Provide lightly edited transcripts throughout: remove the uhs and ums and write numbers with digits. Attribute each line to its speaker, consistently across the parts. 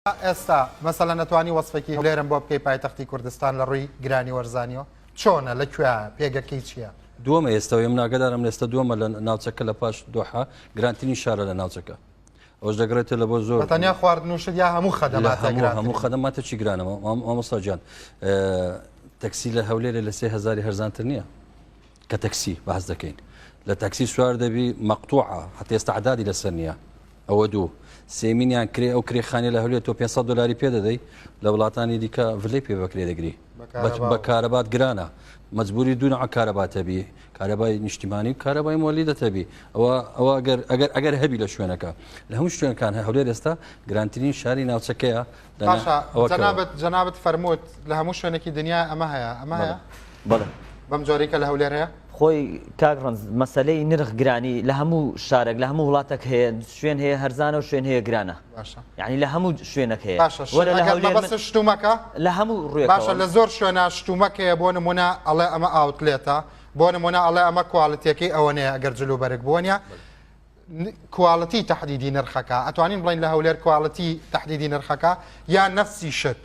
Speaker 1: ئێستا مەسەڵەن نەتوانی وەسفێکی لێرم بۆ بکەی پایتەختی کوردستان لە ڕووی گرانی وەرزانیەوە چۆنە لەکوێ پێگەکەی چییە؟
Speaker 2: دووەمە ئێستا ئێمە ناگەدارم لێستا دووەمە لە ناوچەکە لە پاش دۆحا گرانترین شارە لە ناوچەکە ئەوش دەگرێتە لە بۆ زۆر
Speaker 1: تەنیا خواردنوشت یا هەموو خەدەمات
Speaker 2: هەموو خەدەماتە چی گرانەوە مامۆستا گیان تەکسی لە هەولێرە لە 3000 هەرزانتر نییە کە تەکسی بەحەز دەکەین لە تەکسی سوار دەبی مەقتوعە هەتا ئێستا عەدادی لەسەر نییە ئەوە دوو سێمینیان کرێ ئەو کرێخانەی لە هەولێر تۆ 500 دلاری پێ دەدەی لە وڵاتانی دیکە ڤلەی پێ بەکرێ دەگری بە کارەبات گرانە مەجبوری دوو نوع کارەبات هەبی کارەبای نیشتیمانی و کارەبای مۆلی دەتەبی ئەوە ئەگەر هەبی لە شوێنەکە لە هەموو شوێنەکان هەولێر ئێستا گرانترین شاری ناوچەکەیە
Speaker 1: جەنابەت فەرمووت لە هەموو شوێنێکی دنیا ئەمە هەیە ئەمە هەیە
Speaker 3: بەڵێ
Speaker 1: بەم جۆرەی کە لە هەولێر هەیە
Speaker 3: خۆی کاگڕنج مەسلەی نرخ گرانی لە هەموو شارێک لە هەموو وڵاتێک هەیە شوێن هەیە هەرزانە و شوێن هەیە گرانە یعنی لە هەموو شوێنێک هەیە
Speaker 1: بەس شتومەکە
Speaker 3: لە هەموو ڕوێ
Speaker 1: باشە لە زۆر شوێنە شتومەکەیە بۆ نمونە ئەڵێ ئەمە ئاوتلێتە بۆ نمونە ئەڵێ ئەمە کوواڵەتیەکەی ئەوەنەیە ئەگەر جلوبەرگ بوونیە کوواڵەتی تەحدیدی نرخەکە ئەتوانین بڵین لە هەولێر کوواڵەتی تەحدیدی نرخەکە یان نەفسی شت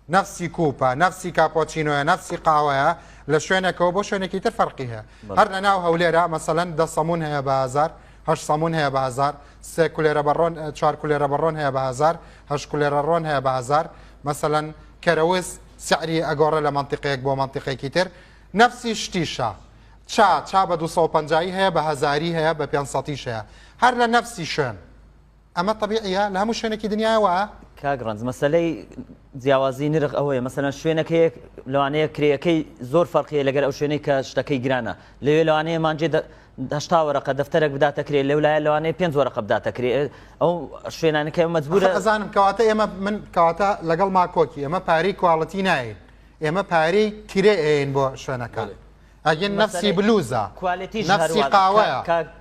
Speaker 1: نفسی کوپە نفسی کاپۆچینۆیە نفسی قاوەیە لە شوێنێکەوە بۆ شوێنێکی تر فەرقی هەیە هەر لە ناو هەولێرە مەسەڵەن 10 سەمون هەیە بە 1000 8 سەمون هەیە بە 1000 3 کولێرە بەڕۆن 4 کولێرە بەڕۆن هەیە بە 1000 8 کولێرە ڕۆن هەیە بە 1000 مەسەڵەن کەرەوز سعری ئەگۆڕە لە منطقەیەک بۆ منطقەیەکی تر نفسی شتیشە چا بە 250 هەیە بە هەزاری هەیە بە 500 هەیە هەر لە نفسی شوێن ئەمە طبیعیە لە هەموو شوێنێکی دنیاوە
Speaker 3: کاگڕنج مەسلەی جیاوازی نرخ ئەوەیە مەسەلەن شوێنەکەیە لەوانەیە کرێیەکەی زۆر فەرقیە لەگەر ئەو شوێنەی کە شتەکەی گرانە لەوێ لەوانەیە مانجێ 80 وەرەقە دەفتەرێک بداتە کرێ لەولایە لەوانەیە 5 وەرەقە بداتە کرێ ئەو شوێنانەکە مەجبورە
Speaker 1: ئەزانم کەواتە ئێمە من کەواتە لەگەڵ ماکۆکی ئێمە پارەی کوواڵەتی ناین ئێمە پارەی کرێ ئێن بۆ شوێنەکە ئەگەن نفسی بلوزە
Speaker 3: کوالێتیش
Speaker 1: نفسی قاوەیە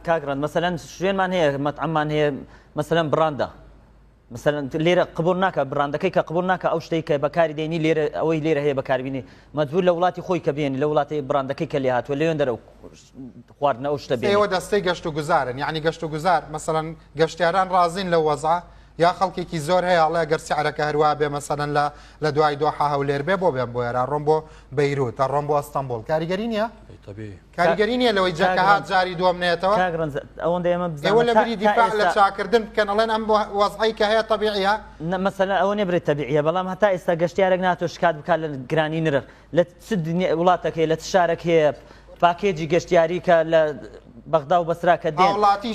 Speaker 3: کاگڕنج مەسەلەن شوێنمان هەیە مەطعەممان هەیە مەسەلەن بڕاندە مثلا لێرە قبول ناکە بڕاندەکەی کە قبول ناکە ئەو شتەی کە بەکاری دێنی لێرە ئەوەی لێرە هەیە بەکاربیێنی مەجبور لە وڵاتی خۆی کە بێنی لە وڵاتی بڕاندەکەی کە لێ هاتووە لەوێن دەرە خواردنە ئەو شتە
Speaker 1: ئێوە دەستەی گەشت و گوزارن یعنی گەشت و گوزار مەسەڵەن گەشتیاران ڕازین لە وەزع یا خەڵکێکی زۆر هەیە ئەڵێ گەر سیعرەکە هەروە بێ مەسەڵەن لە دوای دۆحا هەولێر بێ بۆ بێن بۆ ێران ڕۆم بۆ بەیروت تا ڕۆم بۆ ئەستەمبۆڵ کاریگەری نییە کاریگەری نییە لەوەی جەکە هات جاری دووەم نێتەوە ئێوە لە بری دیفاع لە چاکردن بکەن ئەڵێن ئەم وەزعی کە هەیە طبیعیە
Speaker 3: مەسەلەن ئەوە نێبرێت تەبیعیە بەڵام هەتا ئێستا گەشتیارێک ناتۆ شکات بکات لە گرانی نرخ لە چ وڵاتێک هەیە لە چ شارێک هەیە پاکێجی گەشتیاری کە لە بەغدا و بەسرا کە دێن
Speaker 1: هاوڵاتی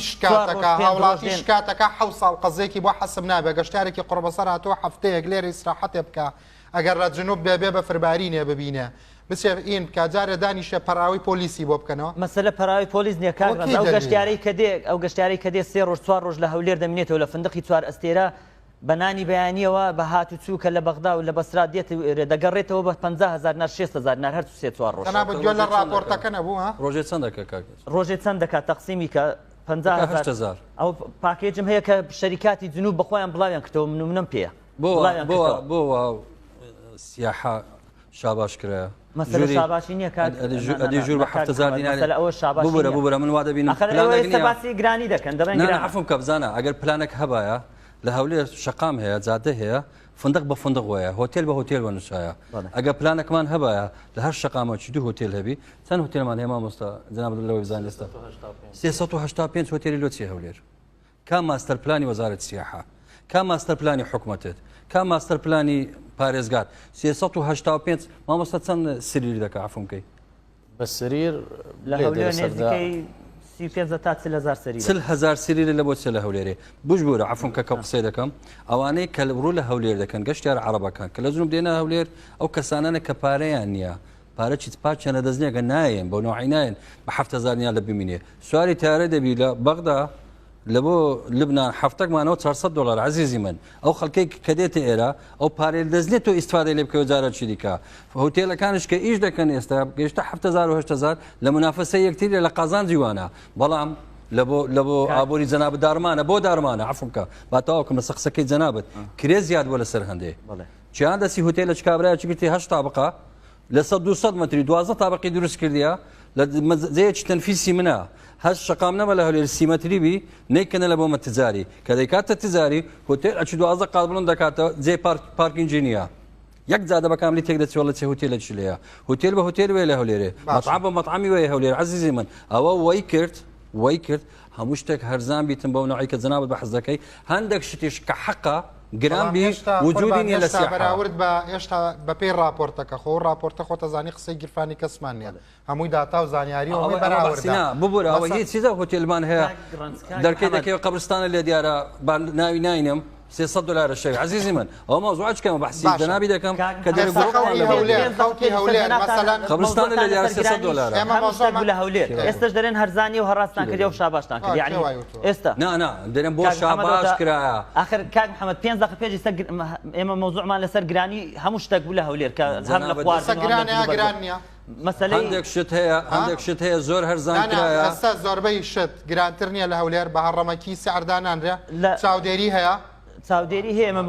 Speaker 1: شکاتەکە 7 ساڵ قەزێکی بۆ حەسب نابێ گەشتارێکی قڕبەسەر هاتووە هەفتەیەک لێرە ئیسراحەتێ بکە ئەگەر لە جنوب بێ بە فربارینێ ببینێ بچێ ئین کاجارە دانیشە پەراوی پۆلیسی بۆ بکەنەوە
Speaker 3: مەسەلە پەراوی پۆلیس نییە کاگڕنج ئەو گەشتیارەی کە دێ ئەو گەشتیاری کە دێ 3 ڕۆژ 4 ڕۆژ لە هەولێر دەمێنێتەوە لە فندقی 4 ئەستێرە بەنانی بەیانیەوە بە هاتوچوو کە لە بەغدا و لە بەسرا دێت دەگەڕێتەوە بە 50000 نار 60000 نار هەر 3-4 ڕۆژ
Speaker 1: گوێ لە راپۆرتەکە نەبوو
Speaker 2: ڕۆژێ چەند دەکە
Speaker 3: ڕۆژێ چەند دەکات تەقسیمی کە 50000 ئەو پاکێجم هەیە کە شەریکاتی جنوب بەخۆیان بڵاویان کردەوە منم پێە
Speaker 2: بۆ سیاحە شاباش کرایە
Speaker 3: مەسەلە شاباشی نییە
Speaker 2: ئەدی ژوور بە 7000 دینار
Speaker 3: ئەوە شاباش
Speaker 2: ببرە من وا دەبینم
Speaker 3: باسی گرانی دەکەن دەڵێن
Speaker 2: عەفوم کە بزانە ئەگەر پلانێک هەبایە لە هەولێر شەقام هەیە جادە هەیە فندق بە فندق وایە هۆتێل بە هۆتێل وەنووسایە ئەگەر پلانێکمان هەبایە لە هەر شەقامەکی دوو هۆتێل هەبی چەند هۆتێلمان هەیە مامۆستا جەناب لەوەی بزان ئێستا 385 هۆتێلی لۆچی هەولێر کا ماستەر پلانی وەزارەتی سیاحە کا ماستەر پلانی حکوومەتت کا ماستەر پلانی پارێزگار 385 مامۆستا چەند سریری دەکە عەفومکەی
Speaker 3: بە سریر لە هەولێر نزیکەی
Speaker 2: 30,000 سریری لە بۆ چ لە هەولێرێ بژبوورە عەفوم کە قسەی دەکەم ئەوانەی کە ڕوو لە هەولێر دەکەن گەشتیار عەرەبەکان کە لە جنوب دێنە هەولێر ئەو کەسانانە کە پارەیان نییە پارە چیت پاچەنە دەستنیەکە نایەن بۆ نوعی نایەن بە 7000 لە ببینێ سواری تارە دەبی لە بەغدا لە بۆ لبنان هەفتەکمانەوە 400 دلار عزیزی من ئەو خەڵکەی کە دێتە ئێرە ئەو پارێ دەستێت و ئیسفادەی لێ بکەوە جارە چی دیکە هۆتێلەکانش کە ئیش دەکەن ئێستا گەیشتە 7000 و 8000 لە منافەسە یەکتری لە قازان جیوانە بەڵام لە بۆ ئابووری جەنابەت دارمانە بۆ دارمانە عەفومکە با تاواکەمە سەقسەکەی جەنابەت کرێ زیاد بۆ لەسەر هەندێ چیان دەسی هۆتێلە چ کابراایە چگرتی 8 تابقە لە 200 متری 12 تابقی دروست کردیا لە زەیەکی تەنفیسی منە هەست شقام نەبە لە هەولێر سیمەتری بی نیکەنە لە بۆمە تجاری کە دەیکاتە تجاری هۆتێل ئەچ 12 قات بڵند دەکاتەوە جێ پارکینگی نییە یەک جادە بە کاملی تێک دەچێت لە چێ هۆتێلە چ لەیە هۆتێل بە هۆتێل وێ لە هەولێرێ مەطعام بە مەطعامی وێ هەولێر عەزیزی من ئەوە وای کرد هەموو شتێک هەرزان بیتم بەو نوعی کە جەنابەت بە حەز دەکەی هەندێک شتیش کە حەقە گران بی وجودی نیە لە سیاحە
Speaker 1: بەراورد بە ئێشتا بە پێی راپۆرتەکە خۆ راپۆرتە خۆتە زانی قسەی گیرفانی کەسمان نیە هەمووی داتا و زانیاری ئەوەی بەراوردە
Speaker 2: ببوورە ئەوە هیچ چیزە هۆتێلمان هەیە دەرکەی دەکەوێت قەبرستانە لێ دیارە ناوی ناینم 300 دلار شەوی عزیزی من ئەوە مۆزوعات کەمە بەحسی دەنابی دەکەم کە
Speaker 1: خەڵکی هەولێر مەسەلەن
Speaker 2: قەبرستانە لە دیارە 300 دلار
Speaker 3: لە هەولێر ئێستش دەرێن هەرزانی و هەڕاستان کردی و شاباشتان کرد یعنی ئێستا
Speaker 2: نا دەرێن بۆ شاباش کرایە
Speaker 3: آخر کاک محەممەد 5 دقیقە پێش ئێمە مۆزوعمان لەسەر گرانی هەموو شتێک بوو لە هەولێر کە هەم لە
Speaker 1: گران نییە
Speaker 3: مەسەلەی
Speaker 2: هەندێک شت هەیە زۆر هەرزان کرایە
Speaker 1: ئەستا زۆربەی شت گرانتر نییە لە هەولێر بە هەڕەمەکی سعردانانرێ چاودێری هەیە
Speaker 3: چاودێری هەیە ئەمە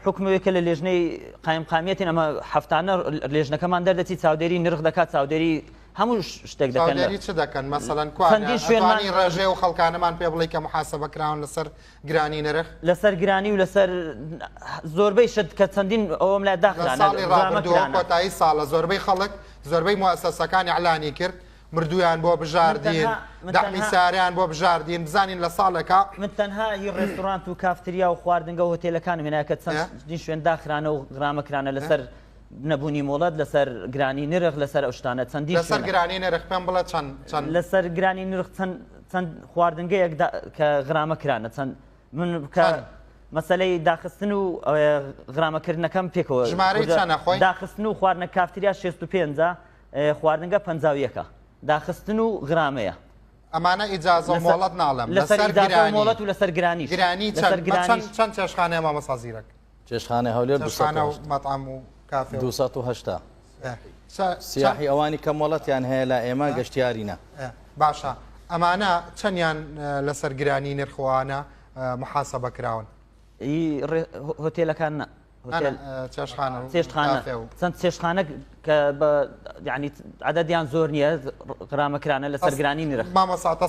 Speaker 3: حکومەوەیەکە لە لێژنەی قایمقامیەتین ئەمە هەفتانە لێژنەکەمان دەردەچی چاودێری نرخ دەکات چاودێری هەموو شتێک دەکەن
Speaker 1: چ دەکەن مەسەلەن کوانی ڕێژێ و خەڵکانەمان پێ بڵێ کە محاسبەکراون لەسەر گرانی نرخ
Speaker 3: لەسەر گرانی و لەسەر زۆربەی شت کە چەندین ئەوم لای
Speaker 1: داخرانە کۆتایی ساڵە زۆربەی خەڵک زۆربەی موسسەکانی عڵانی کرد مردویان بۆ بژاردین دەحمی ساریان بۆ بژاردین بزانین لە ساڵێکە
Speaker 3: من تەنها هی ڕێستورانت و کافتریا و خواردنگە و هۆتێلەکان هێناکە چەندین شوێن داخرانە و غرامەکرانە لەسەر نەبوونی مۆڵەت لەسەر گرانی نرخ لەسەر ئەو شتانە چەندین
Speaker 1: لەسەر گرانی نرخ پێم بڵێ چەند
Speaker 3: لەسەر گرانی نرخ چەند خواردنگەیەک کە غرامەکرانە چەند من مەسلەی داخستن و غرامەکردنەکەم پێکەوە
Speaker 1: ژمارەی چەندە خۆی
Speaker 3: داخستن و خواردنە کافتریا 65 خواردنگە 51 داخستن و غرامەیە
Speaker 1: ئەمانە ئیجازە و مۆڵەت ناڵم
Speaker 3: لەسەر گرانی مۆڵەت و لەسەر گرانی
Speaker 1: چەند چێشخانەیە مامەسازیرەک
Speaker 4: چێشخانەی هەولێر
Speaker 1: مەطعام و کافێ
Speaker 4: 280 سیاحی ئەوانی کە مۆڵەتیان هەیە لە ئێمە گەشتیارینە
Speaker 1: باشە ئەمانە چەندیان لەسەر گرانی نرخوانە محاسبە کراون
Speaker 3: هۆتێلەکان
Speaker 1: چێشخانە
Speaker 3: چەند چێشخانە کە ینی عەدەدیان زۆر نییە غرامەکرانە لەسەر گرانی نرخ
Speaker 1: مامەساتە